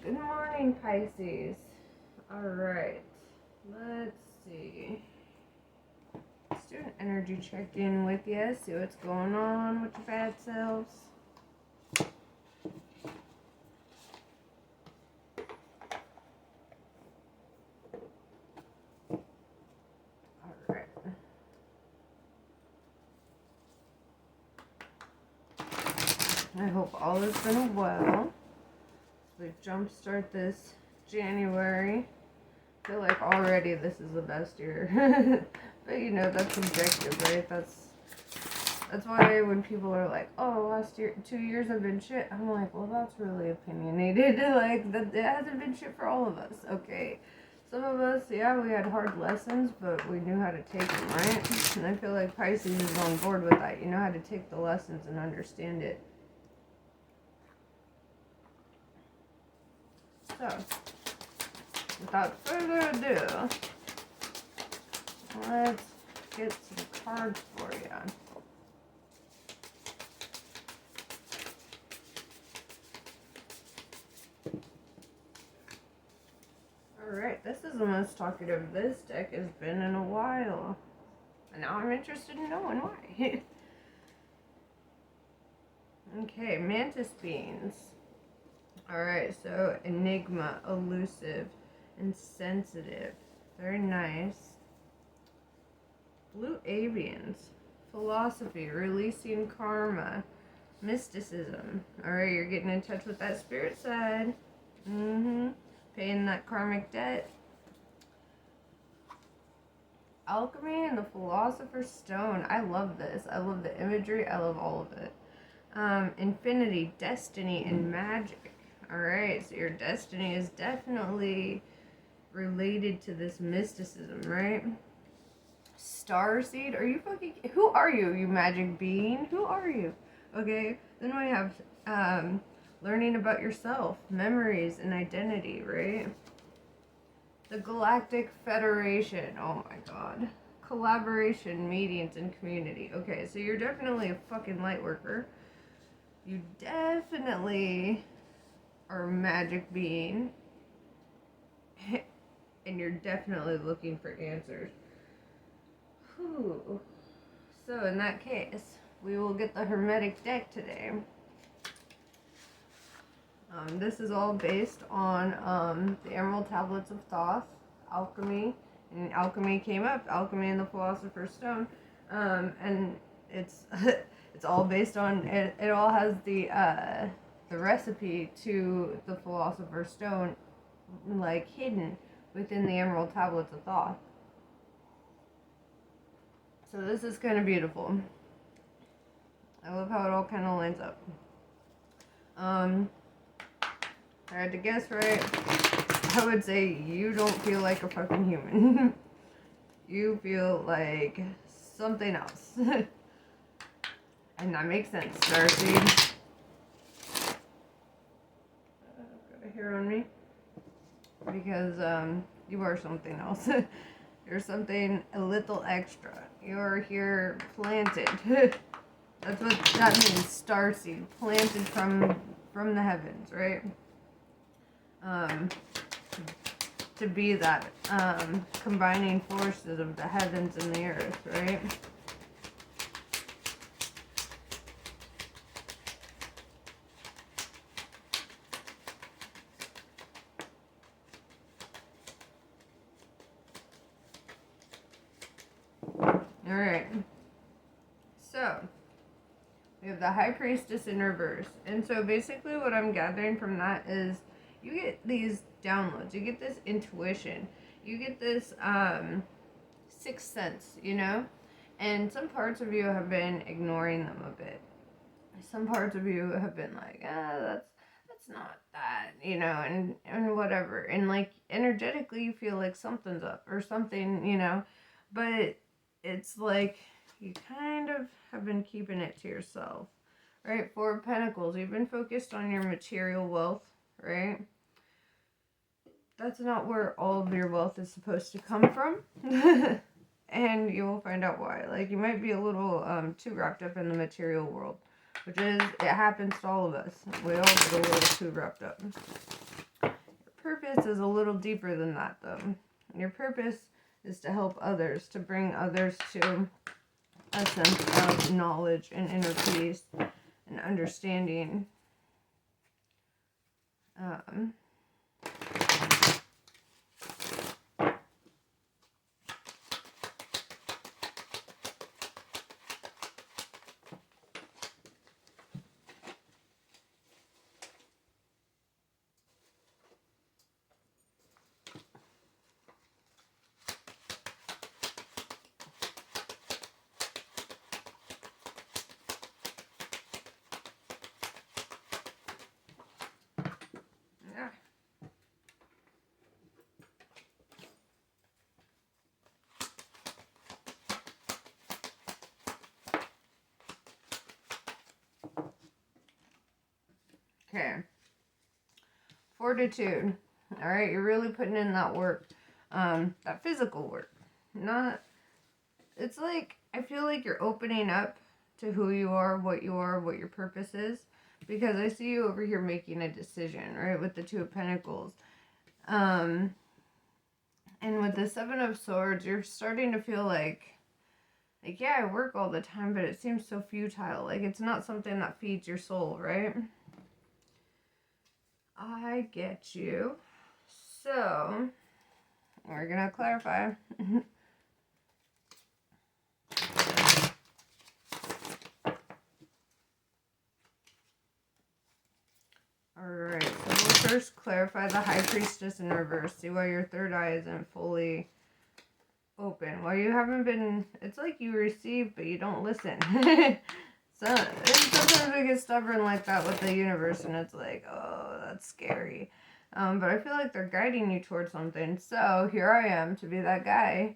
Good morning, Pisces. Alright, let's see. Let's do an energy check-in with you, see what's going on with your bad selves. Alright. I hope all has been well. We jumpstart this January. I feel like already this is the best year. But you know, that's subjective, right? That's why when people are like, oh, last year, 2 years have been shit, I'm like, well, that's really opinionated. Like, that it hasn't been shit for all of us, okay? Some of us, yeah, we had hard lessons, but we knew how to take them, right? And I feel like Pisces is on board with that. You know how to take the lessons and understand it. So, without further ado, let's get some cards for you. Alright, this is the most talkative this deck has been in a while. And now I'm interested in knowing why. Okay, mantis beings. Alright, so enigma, elusive, and sensitive. Very nice. Blue avians. Philosophy, releasing karma, mysticism. Alright, you're getting in touch with that spirit side. Paying that karmic debt. Alchemy and the Philosopher's Stone. I love this. I love the imagery. I love all of it. Infinity, destiny, and magic. Alright, so your destiny is definitely related to this mysticism, right? Starseed, are you fucking... Who are you, you magic being? Who are you? Okay, then we have learning about yourself, memories, and identity, right? The Galactic Federation, oh my god. Collaboration, meetings, and community. Okay, so you're definitely a fucking light worker. You definitely are a magic being. And you're definitely looking for answers. Whew. So in that case, we will get the Hermetic deck today. This is all based on the Emerald Tablets of Thoth, alchemy, and alchemy came up, alchemy and the Philosopher's Stone, and it's it's all based on it. It all has the recipe to the Philosopher's Stone, like hidden within the Emerald Tablets of Thoth. So this is kind of beautiful. I love how it all kind of lines up. I had to guess right. I would say you don't feel like a fucking human. You feel like something else. And that makes sense, Starseed. Got a hair on me. Because you are something else. You're something a little extra. You're here planted. That's what that means, starseed. Planted from the heavens, right? To be that combining forces of the heavens and the earth, right? Alright. So, we have the High Priestess in reverse. And so basically what I'm gathering from that is you get these downloads, you get this intuition, you get this sixth sense, you know? And some parts of you have been ignoring them a bit. Some parts of you have been like, that's not that, you know, and whatever. And like energetically you feel like something's up or something, you know, but it's like you kind of have been keeping it to yourself, right? Four of Pentacles, you've been focused on your material wealth, right? That's not where all of your wealth is supposed to come from. And you will find out why. Like, you might be a little too wrapped up in the material world, which is, it happens to all of us. We all get a little too wrapped up. purpose is a little deeper than that, though. Your purpose is to help others, to bring others to a sense of knowledge and inner peace and understanding. Yeah. Okay. Fortitude. All right, you're really putting in that work, that physical work. It's like, I feel like you're opening up to who you are, what your purpose is, because I see you over here making a decision, right, with the Two of Pentacles. And with the Seven of Swords, you're starting to feel like, yeah, I work all the time, but it seems so futile. Like, it's not something that feeds your soul, right? I get you. So, we're going to clarify. Alright, so we'll first clarify the High Priestess in reverse. See why your third eye isn't fully open. Well, you haven't been... It's like you receive, but you don't listen. Sometimes we get stubborn like that with the universe, and it's like, oh, that's scary. But I feel like they're guiding you towards something. So here I am to be that guy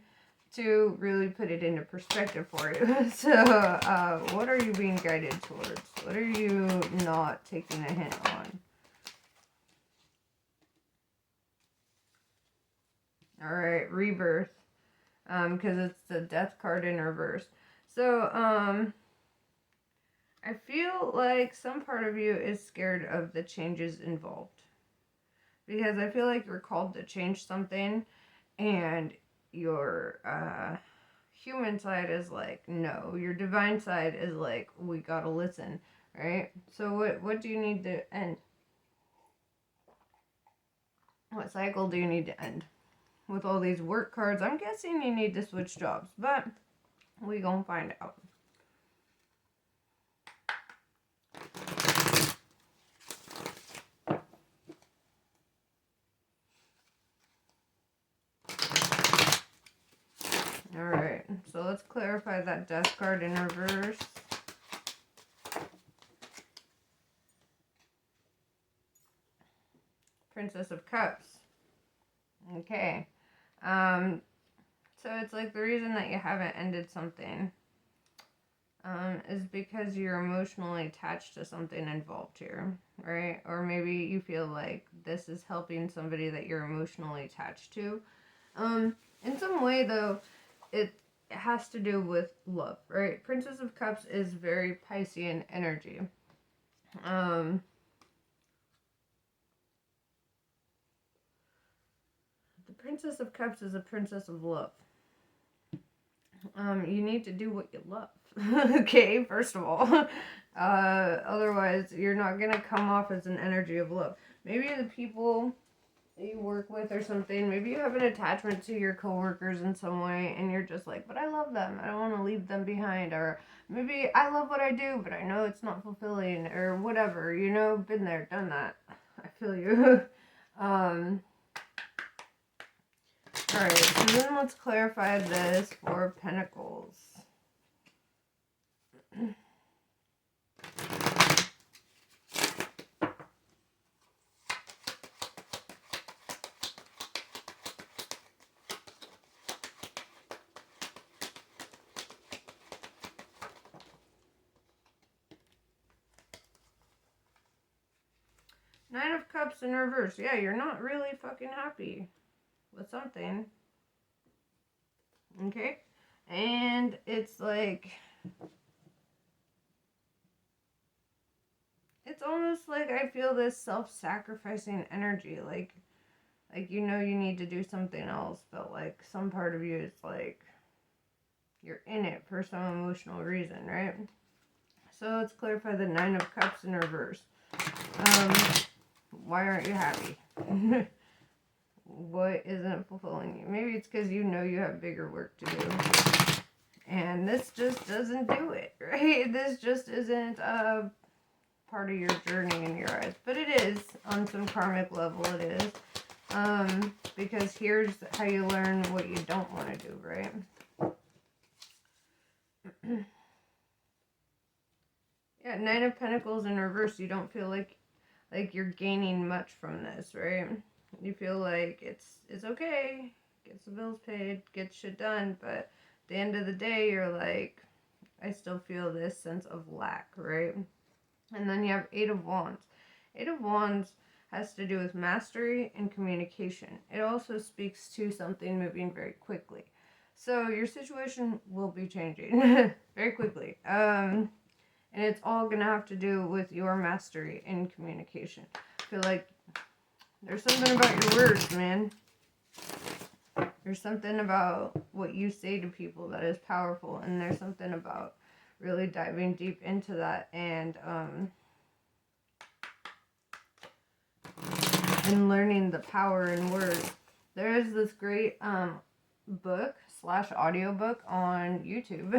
to really put it into perspective for you. So what are you being guided towards? What are you not taking a hint on? All right, rebirth, because it's the death card in reverse. So, I feel like some part of you is scared of the changes involved. Because I feel like you're called to change something, and your human side is like, no. Your divine side is like, we gotta listen, right? So what do you need to end? What cycle do you need to end? With all these work cards, I'm guessing you need to switch jobs, but we gonna find out. Alright, so let's clarify that death card in reverse. Princess of Cups. Okay. So it's like the reason that you haven't ended something is because you're emotionally attached to something involved here, right? Or maybe you feel like this is helping somebody that you're emotionally attached to. In some way, though, it has to do with love, right? Princess of Cups is very Piscean energy. The Princess of Cups is a princess of love. You need to do what you love. Okay, first of all. Otherwise, you're not going to come off as an energy of love. Maybe the people that you work with or something, maybe you have an attachment to your coworkers in some way, and you're just like, but I love them. I don't want to leave them behind. Or maybe I love what I do, but I know it's not fulfilling, or whatever. You know, been there, done that. I feel you. Alright, so then let's clarify this for Pentacles. Nine of Cups in reverse. Yeah, you're not really fucking happy with something. Okay? And it's like, it's almost like I feel this self-sacrificing energy. Like, Like, you know you need to do something else, but, like, some part of you is, like, you're in it for some emotional reason, right? So let's clarify the Nine of Cups in reverse. Why aren't you happy? What isn't fulfilling you? Maybe it's because you know you have bigger work to do. And this just doesn't do it, right? This just isn't a part of your journey in your eyes. But it is, on some karmic level, it is. Because here's how you learn what you don't want to do, right? Yeah, Nine of Pentacles in reverse. You don't feel like you're gaining much from this, right? You feel like it's okay, gets the bills paid, gets shit done, but at the end of the day, you're like, I still feel this sense of lack, right? And then you have Eight of Wands. Eight of Wands has to do with mastery and communication. It also speaks to something moving very quickly. So your situation will be changing very quickly. And it's all going to have to do with your mastery in communication. I feel like there's something about your words, man. There's something about what you say to people that is powerful. And there's something about really diving deep into that and learning the power in words. There is this great book / audiobook on YouTube.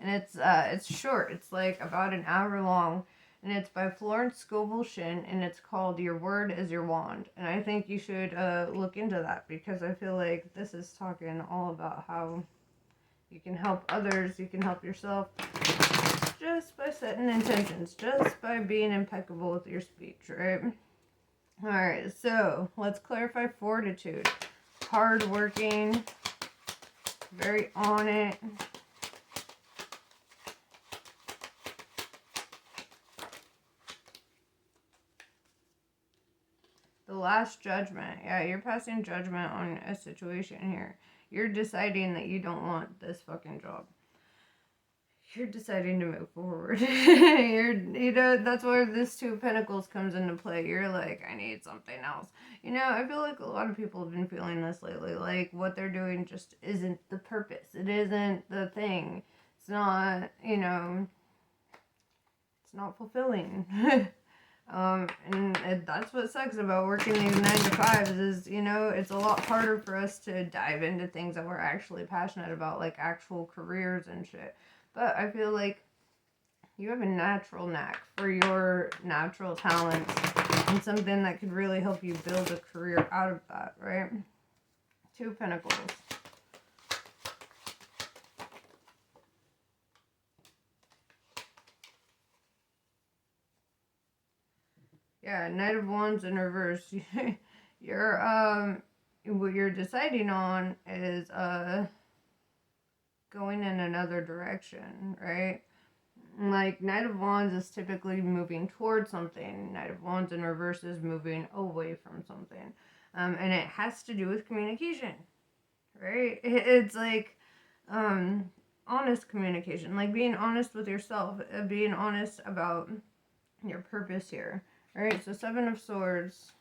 And it's short. It's like about an hour long. And it's by Florence Scovel Shinn, and it's called Your Word is Your Wand. And I think you should look into that, because I feel like this is talking all about how you can help others, you can help yourself, just by setting intentions, just by being impeccable with your speech, right? Alright, so let's clarify fortitude. Hardworking, very on it. The Last Judgment. Yeah, you're passing judgment on a situation here. You're deciding that you don't want this fucking job. You're deciding to move forward. That's where this Two of Pentacles comes into play. You're like, I need something else. I feel like a lot of people have been feeling this lately. Like, what they're doing just isn't the purpose. It isn't the thing. It's not, it's not fulfilling. And that's what sucks about working these 9 to 5s is, it's a lot harder for us to dive into things that we're actually passionate about, like actual careers and shit. But I feel like you have a natural knack for your natural talents and something that could really help you build a career out of that, right? Two of Pentacles. Yeah, Knight of Wands in reverse. What you're deciding on is going in another direction, right? Like, Knight of Wands is typically moving towards something. Knight of Wands in reverse is moving away from something. And it has to do with communication, right? It's like honest communication, like being honest with yourself, being honest about your purpose here. All right, so 7 of Swords.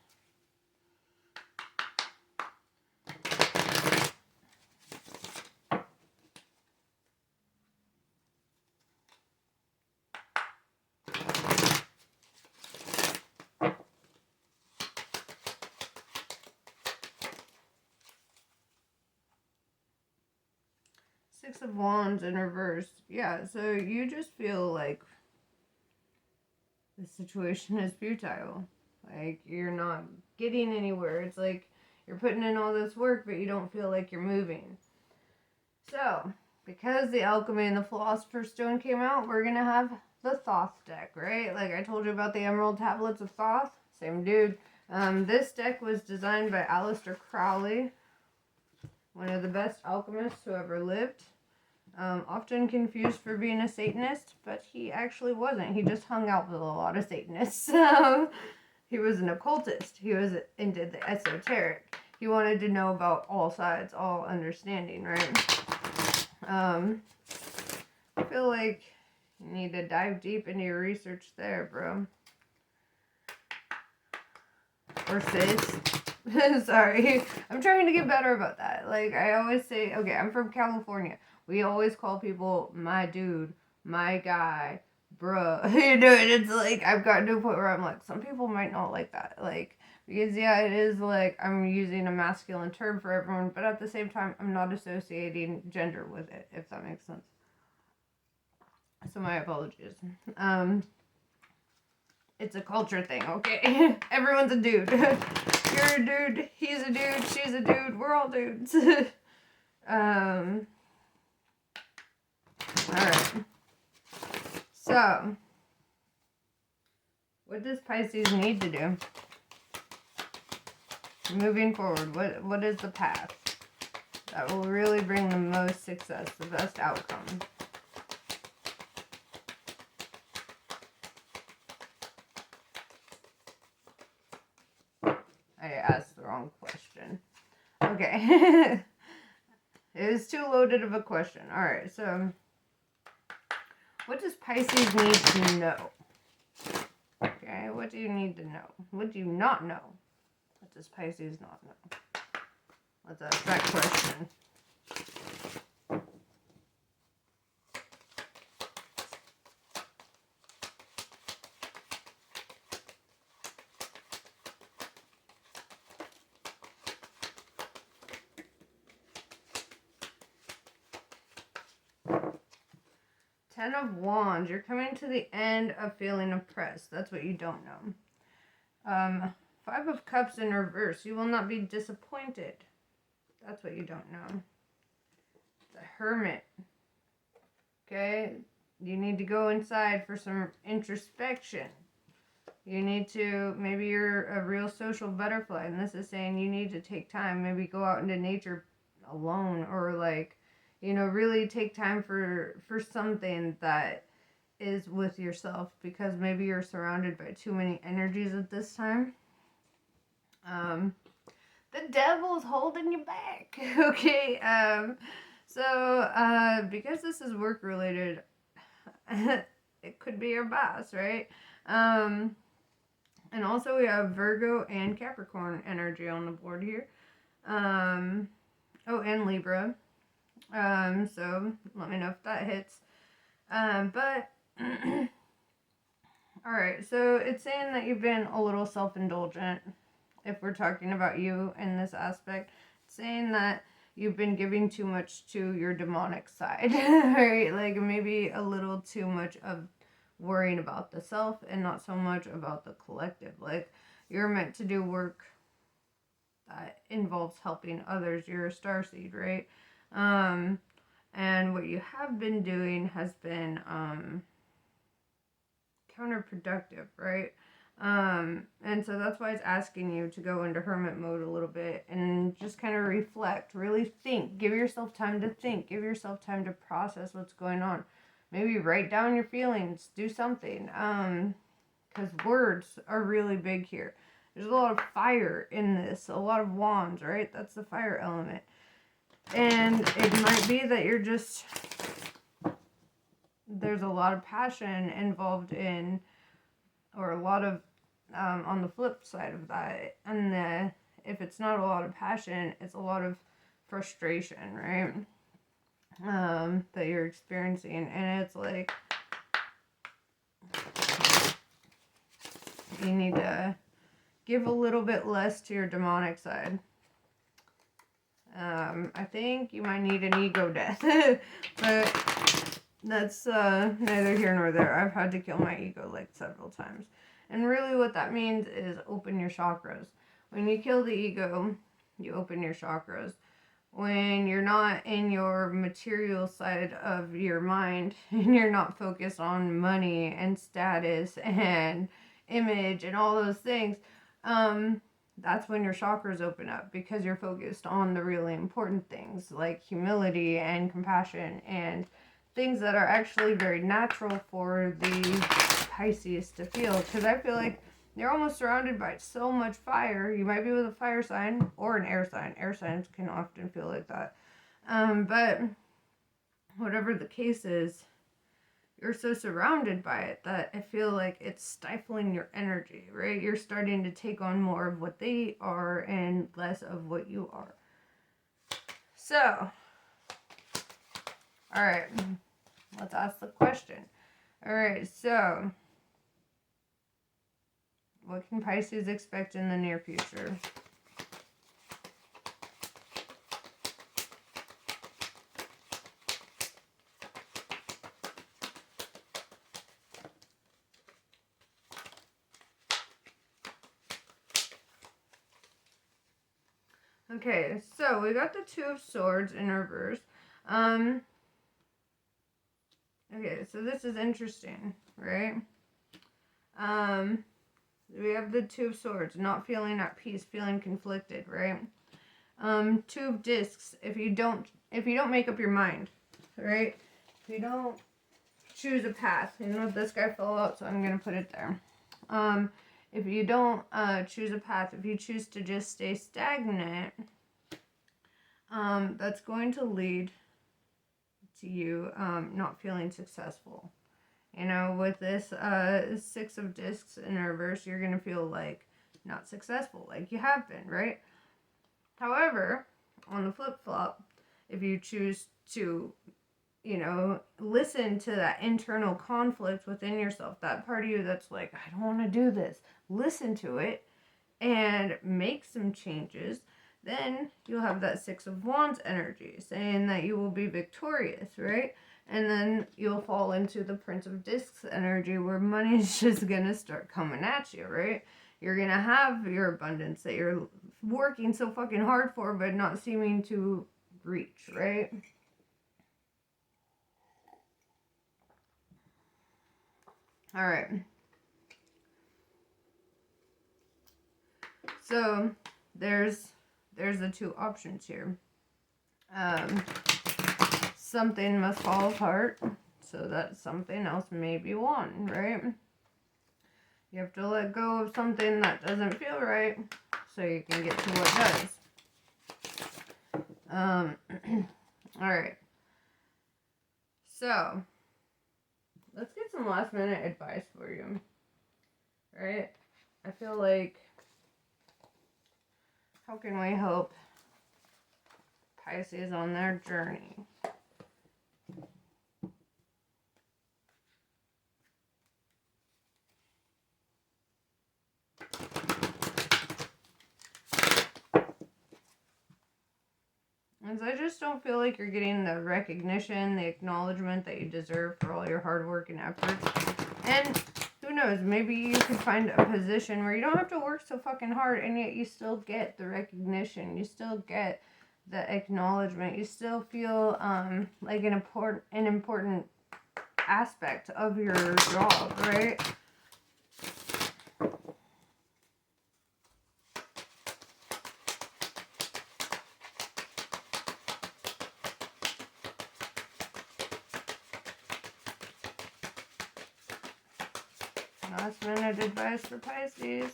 Six of Wands in reverse. Yeah, so you just feel like the situation is futile. Like, you're not getting anywhere. It's like you're putting in all this work, but you don't feel like you're moving. So, because the Alchemy and the Philosopher's Stone came out, we're going to have the Thoth deck, right? Like I told you about the Emerald Tablets of Thoth. Same dude. This deck was designed by Aleister Crowley, one of the best alchemists who ever lived. Often confused for being a Satanist, but he actually wasn't. He just hung out with a lot of Satanists. He was an occultist. He was into the esoteric. He wanted to know about all sides, all understanding, right? I feel like you need to dive deep into your research there, bro. Or sis. Sorry. I'm trying to get better about that. Like, I always say, okay, I'm from California. We always call people my dude, my guy, bruh. And it's like, I've gotten to a point where I'm like, some people might not like that. Like, because, yeah, it is like I'm using a masculine term for everyone, but at the same time, I'm not associating gender with it, if that makes sense. So, my apologies. It's a culture thing, okay? Everyone's a dude. You're a dude, he's a dude, she's a dude, we're all dudes. Alright. So, what does Pisces need to do? Moving forward, what is the path that will really bring the most success, the best outcome? I asked the wrong question. Okay. It was too loaded of a question. Alright, so what does Pisces need to know? Okay, what do you need to know? What do you not know? What does Pisces not know? Let's ask that question. Ten of Wands. You're coming to the end of feeling oppressed. That's what you don't know. Five of Cups in reverse. You will not be disappointed. That's what you don't know. The Hermit. Okay? You need to go inside for some introspection. You need to, maybe you're a real social butterfly, and this is saying you need to take time. Maybe go out into nature alone, or like, you know, really take time for something that is with yourself, because maybe you're surrounded by too many energies at this time. The devil's holding you back. Okay. So because this is work related, it could be your boss, right? And also we have Virgo and Capricorn energy on the board here. Oh, and Libra. So let me know if that hits. But alright, so it's saying that you've been a little self-indulgent. If we're talking about you in this aspect, it's saying that you've been giving too much to your demonic side, right? Like maybe a little too much of worrying about the self and not so much about the collective. Like, you're meant to do work that involves helping others. You're a starseed, right? And what you have been doing has been counterproductive, right? And so that's why it's asking you to go into hermit mode a little bit and just kind of reflect, really think, give yourself time to think, give yourself time to process what's going on. Maybe write down your feelings, do something, because words are really big here. There's a lot of fire in this, a lot of wands, right? That's the fire element. And it might be that you're just, there's a lot of passion involved in, or a lot of, on the flip side of that, and if it's not a lot of passion, it's a lot of frustration, right? That you're experiencing, and it's like, you need to give a little bit less to your demonic side. I think you might need an ego death, but that's neither here nor there. I've had to kill my ego like several times. And really what that means is open your chakras. When you kill the ego, you open your chakras. When you're not in your material side of your mind and you're not focused on money and status and image and all those things, that's when your chakras open up, because you're focused on the really important things like humility and compassion and things that are actually very natural for the Pisces to feel. Because I feel like you're almost surrounded by so much fire. You might be with a fire sign or an air sign. Air signs can often feel like that. But whatever the case is, you're so surrounded by it that I feel like it's stifling your energy, right? You're starting to take on more of what they are and less of what you are. So, all right, let's ask the question. All right, so what can Pisces expect in the near future? Okay, so we got the Two of Swords in reverse. Okay, so this is interesting, right? We have the Two of Swords, not feeling at peace, feeling conflicted, right? Two of Discs, if you don't make up your mind, right? If you don't choose a path, this guy fell out, so I'm gonna put it there. If you don't choose a path, if you choose to just stay stagnant, that's going to lead to you not feeling successful. With this Six of Discs in reverse, you're going to feel like not successful, like you have been, right? However, on the flip-flop, if you choose to, listen to that internal conflict within yourself, that part of you that's like, I don't want to do this, listen to it and make some changes, then you'll have that Six of Wands energy saying that you will be victorious, right? And then you'll fall into the Prince of Discs energy where money is just going to start coming at you, right? You're going to have your abundance that you're working so fucking hard for but not seeming to reach, right? All right. So there's the two options here. Something must fall apart so that something else may be won, right? You have to let go of something that doesn't feel right so you can get to what does. All right. So, let's get some last minute advice for you, right? I feel like, how can we help Pisces on their journey? Because I just don't feel like you're getting the recognition, the acknowledgement that you deserve for all your hard work and efforts. And who knows, maybe you could find a position where you don't have to work so fucking hard and yet you still get the recognition, you still get the acknowledgement, you still feel like an important aspect of your job, right? Last minute advice for Pisces.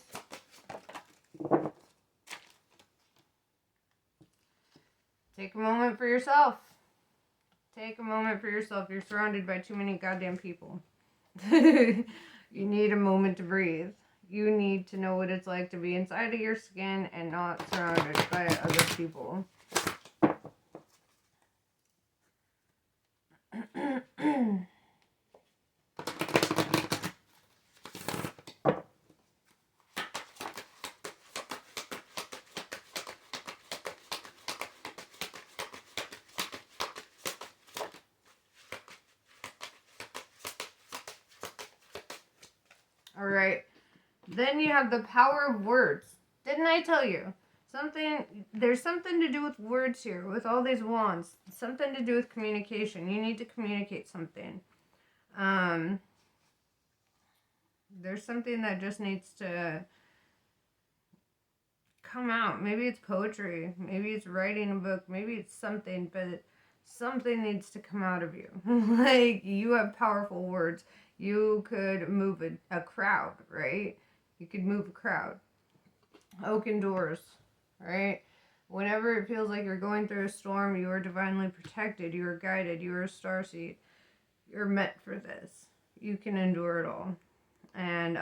Take a moment for yourself. Take a moment for yourself. You're surrounded by too many goddamn people. You need a moment to breathe. You need to know what it's like to be inside of your skin and not surrounded by other people. All right. Then you have the power of words. Didn't I tell you? There's something to do with words here, with all these wands. Something to do with communication. You need to communicate something. There's something that just needs to come out. Maybe it's poetry. Maybe it's writing a book. Maybe it's something, but something needs to come out of you. Like, you have powerful words. You could move a crowd, right? You could move a crowd. Open doors, right? Whenever it feels like you're going through a storm, you are divinely protected. You are guided. You are a starseed. you're meant for this. You can endure it all. And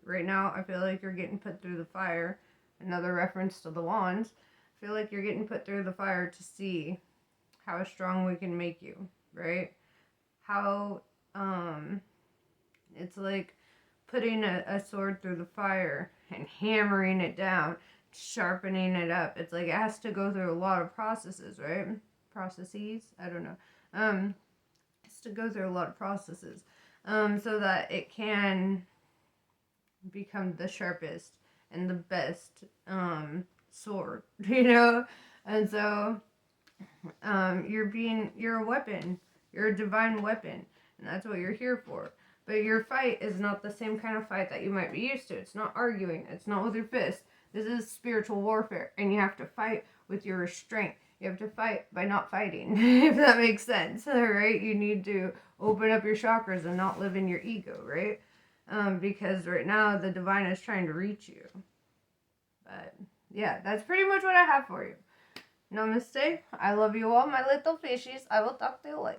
right now, I feel like you're getting put through the fire. Another reference to the wands. I feel like you're getting put through the fire to see how strong we can make you, right? How it's like putting a sword through the fire and hammering it down, sharpening it up. It's like it has to go through a lot of processes, right? Processes? I don't know. It has to go through a lot of processes so that it can become the sharpest and the best sword, you know? And so you're a weapon. You're a divine weapon. And that's what you're here for. But your fight is not the same kind of fight that you might be used to. It's not arguing. It's not with your fist. This is spiritual warfare. And you have to fight with your restraint. You have to fight by not fighting, if that makes sense, right? You need to open up your chakras and not live in your ego, right? Because right now the divine is trying to reach you. But yeah, that's pretty much what I have for you. Namaste. I love you all, my little fishies. I will talk to you later.